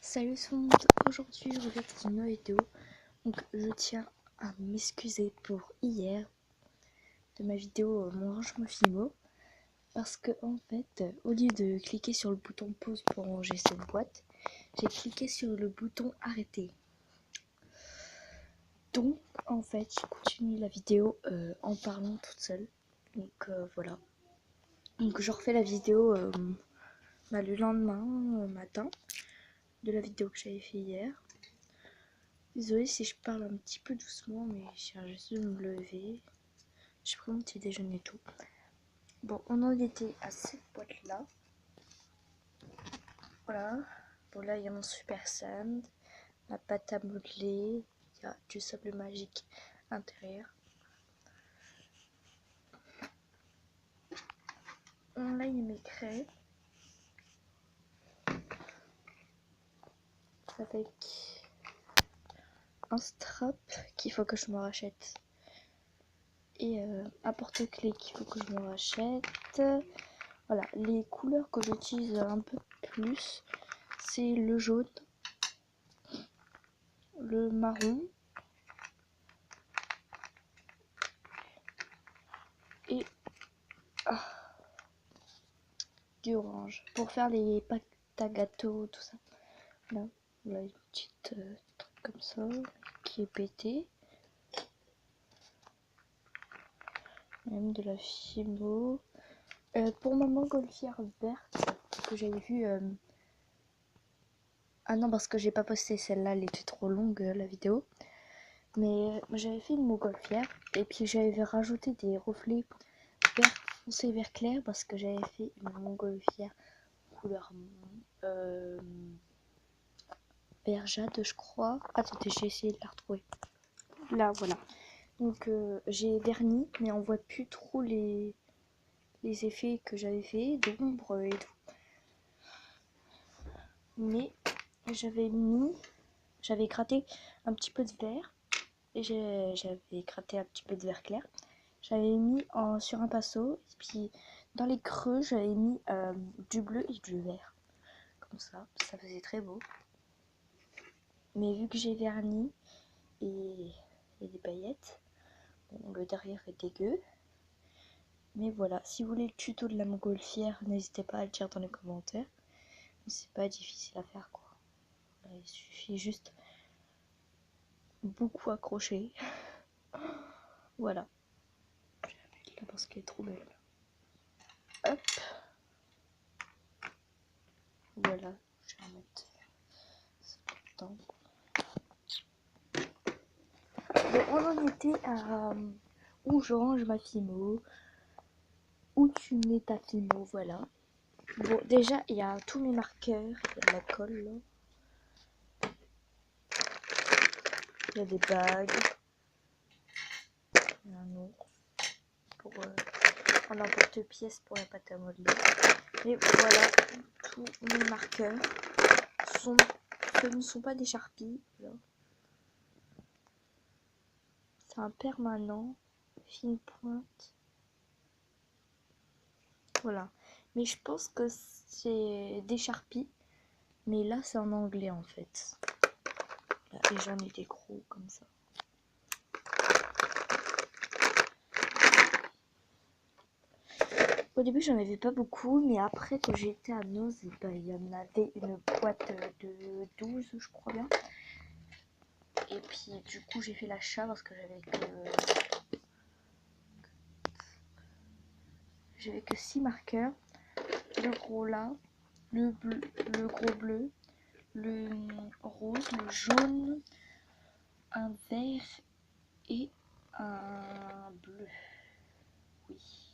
Salut tout le monde, aujourd'hui je reviens pour une nouvelle vidéo. Donc je tiens à m'excuser pour hier de ma vidéo mon rangement Fimo. Parce que en fait, au lieu de cliquer sur le bouton pause pour ranger cette boîte, j'ai cliqué sur le bouton arrêter. Donc en fait je continue la vidéo en parlant toute seule. Donc voilà. Donc je refais la vidéo le lendemain matin de la vidéo que j'avais fait hier. Désolée si je parle un petit peu doucement, mais je viens juste de me lever. J'ai pris mon petit déjeuner et tout. Bon, on en était à cette boîte-là. Voilà. Bon, là, il y a mon super sand, ma pâte à modeler, il y a du sable magique intérieur. Là, il y a mes craies. Avec un strap qu'il faut que je me rachète. Et un porte-clés qu'il faut que je me rachète. Voilà, les couleurs que j'utilise un peu plus, c'est le jaune, le marron et du orange pour faire les pâtes à gâteau, tout ça. Là, voilà une petite truc comme ça qui est pété. Même de la Fimo. Pour ma montgolfière verte que j'avais vue. Ah non, parce que j'ai pas posté celle-là, elle était trop longue la vidéo. Mais j'avais fait une montgolfière et puis j'avais rajouté des reflets vert foncé, vert clair parce que j'avais fait une montgolfière couleur vert jade, je crois. Attendez, j'ai essayé de la retrouver. Là, voilà. Donc j'ai verni, mais on voit plus trop les effets que j'avais fait d'ombre et tout. Mais j'avais gratté un petit peu de vert et j'avais gratté un petit peu de vert clair. J'avais mis sur un pinceau et puis dans les creux j'avais mis du bleu et du vert. Comme ça faisait très beau. Mais vu que j'ai verni et des paillettes, bon, le derrière est dégueu. Mais voilà, si vous voulez le tuto de la montgolfière, n'hésitez pas à le dire dans les commentaires. C'est pas difficile à faire quoi. Il suffit juste beaucoup accrocher. Voilà. Je vais la mettre là parce qu'elle est trop belle. Hop. Voilà. Je vais en mettre ça dedans. Bon, on en était à où je range ma Fimo. Où tu mets ta Fimo, voilà. Bon, déjà, il y a tous mes marqueurs. Il y a de la colle là. Il y a des bagues. Il y a un ours pour en emporte-pièce pour la pâte à modeler. Et voilà, tous mes marqueurs ce ne sont pas des Sharpies. C'est un permanent, fine pointe. Voilà. Mais je pense que c'est des Sharpies. Mais là, c'est en anglais en fait. Là, et j'en ai des gros comme ça. Au début, j'en avais pas beaucoup, mais après, quand j'étais à Noz, il y en avait une boîte de 12, je crois bien. Et puis, du coup, j'ai fait l'achat parce que j'avais que 6 marqueurs. Le gros là, le gros bleu, le rose, le jaune, un vert et un bleu. Oui.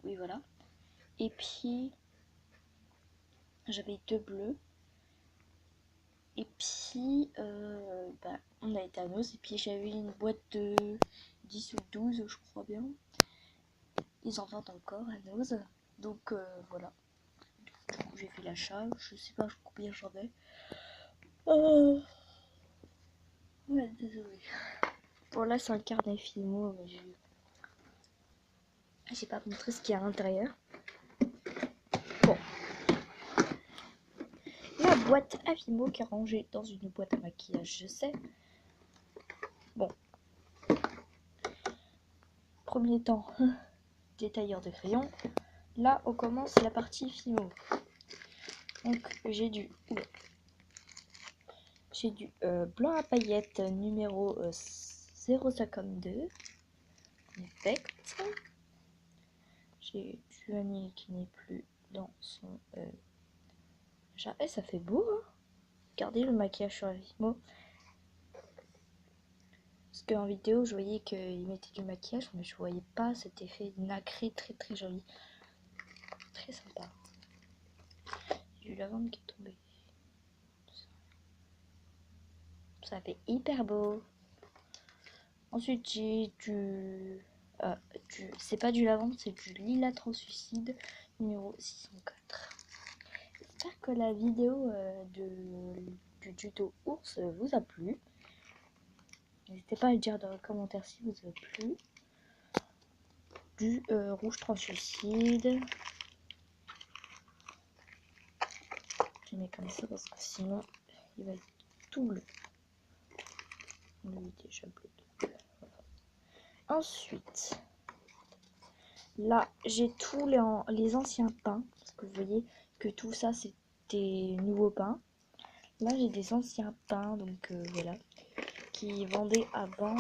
Oui, voilà. Et puis, j'avais 2 bleus. Et puis, on a été à Noz. Et puis, j'avais une boîte de 10 ou 12, je crois bien. Ils en vendent encore à Noz. Donc, voilà. Du coup, j'ai fait l'achat. Je sais pas combien j'en ai. Ouais, désolé. Bon, là, c'est un carnet Fimo, mais j'ai pas montré ce qu'il y a à l'intérieur. Bon. La boîte à Fimo qui est rangée dans une boîte à maquillage, je sais. Bon. Premier temps, détailleur de crayon. Là, on commence la partie Fimo. Donc, j'ai du blanc à paillettes numéro 052. Effect. J'ai du vanille qui n'est plus dans son... ça fait beau, hein. Regardez le maquillage sur la Fimo. Parce qu'en vidéo, je voyais qu'il mettait du maquillage, mais je voyais pas cet effet nacré très très joli. Très sympa. Du lavande qui est tombé. Ça fait hyper beau. Ensuite, j'ai c'est pas du lavande, c'est du lilas translucide numéro 604. J'espère que la vidéo du tuto ours vous a plu. N'hésitez pas à le dire dans les commentaires si vous a plu. Du rouge translucide. Je mets comme ça parce que sinon il va être tout bleu. Lui est déjà bleu. Voilà. Ensuite, là j'ai tous les anciens pains. Parce que vous voyez que tout ça c'était nouveaux pains. Là j'ai des anciens pains, donc voilà, qui vendaient avant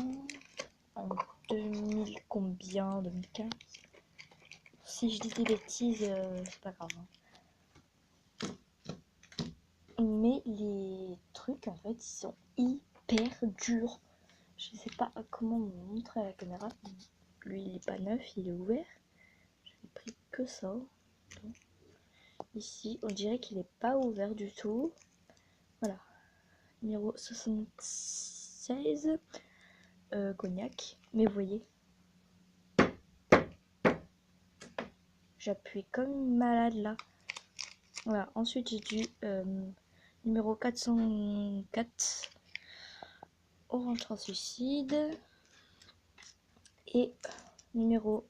en 2000 combien, 2015. Si je dis des bêtises, c'est pas grave. Mais les trucs en fait ils sont hyper durs. Je sais pas comment vous montrer à la caméra. Lui il est pas neuf, il est ouvert. J'ai pris que ça. Ici on dirait qu'il est pas ouvert du tout. Voilà. Numéro 76. Cognac. Mais vous voyez. J'appuie comme une malade là. Voilà. Ensuite j'ai du numéro 404. Orange translucide. Et numéro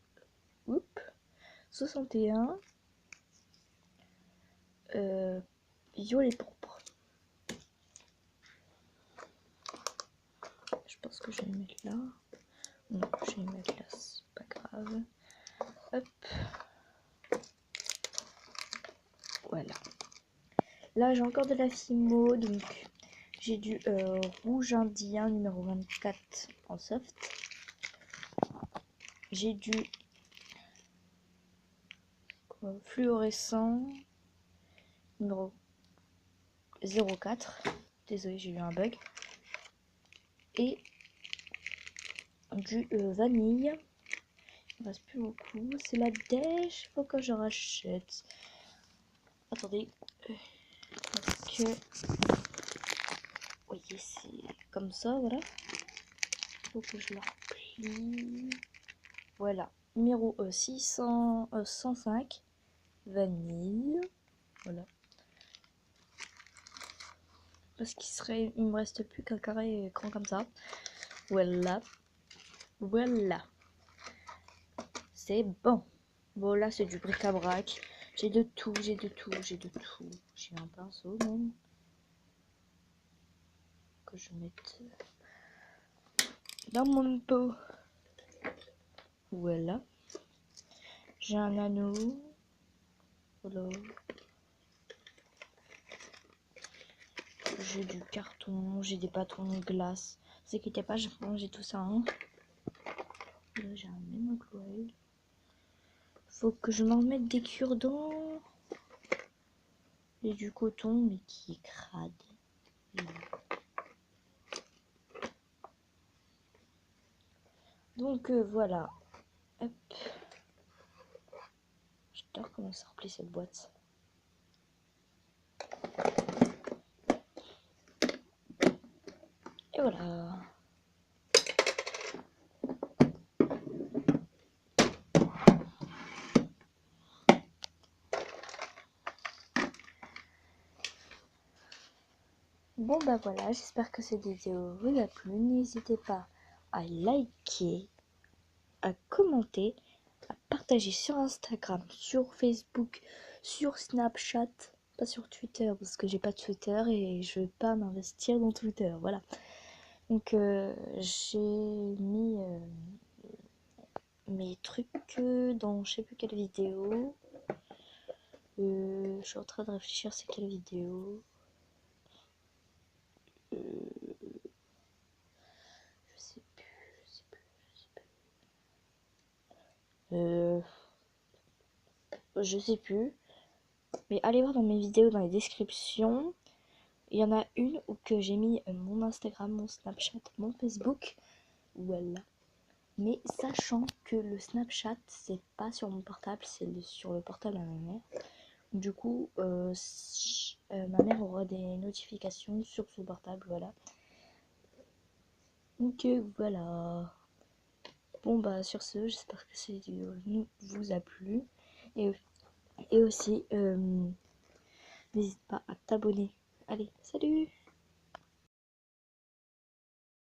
61. Violet pourpre. Je pense que je vais le mettre là. Non, je vais le mettre là, c'est pas grave. Hop. Voilà. Là, j'ai encore de la Fimo, donc j'ai du rouge indien numéro 24 en soft. J'ai du fluorescent numéro 04. Désolé, j'ai eu un bug. Et du vanille. Il ne reste plus beaucoup. C'est la dèche. Faut que je rachète. Attendez. Parce que... Vous voyez, c'est comme ça, voilà. Faut que je la replie. Voilà. Numéro 105. Vanille. Voilà. Parce il me reste plus qu'un carré écran comme ça. Voilà. Voilà. C'est bon. Bon, là, c'est du bric-à-brac. J'ai de tout, j'ai de tout, j'ai de tout. J'ai un pinceau, même. Que je mette dans mon pot. Voilà. J'ai un anneau. Voilà. J'ai du carton, j'ai des bâtons de glace. Ne vous inquiétez pas, j'ai rangé tout ça. Hein. Là, j'ai un même aquarelle. Faut que je m'en mette des cure-dents. Et du coton, mais qui est crade. Donc voilà. Hop. J'adore comment ça replie cette boîte. Et voilà. Bon bah voilà, j'espère que cette vidéo vous a plu. N'hésitez pas à liker, à commenter, à partager sur Instagram, sur Facebook, sur Snapchat. pas sur Twitter parce que j'ai pas de Twitter et je veux pas m'investir dans Twitter, voilà. Donc j'ai mis mes trucs dans je sais plus quelle vidéo. Je suis en train de réfléchir c'est quelle vidéo. Je sais plus. Je sais plus. Mais allez voir dans mes vidéos dans les descriptions. Il y en a une où que j'ai mis mon Instagram, mon Snapchat, mon Facebook. Voilà. Mais sachant que le Snapchat, c'est pas sur mon portable, c'est sur le portable à ma mère. Du coup, ma mère aura des notifications sur son portable, voilà. Donc voilà. Bon bah sur ce, j'espère que cette vidéo vous a plu. Et aussi, n'hésite pas à t'abonner. Allez, salut!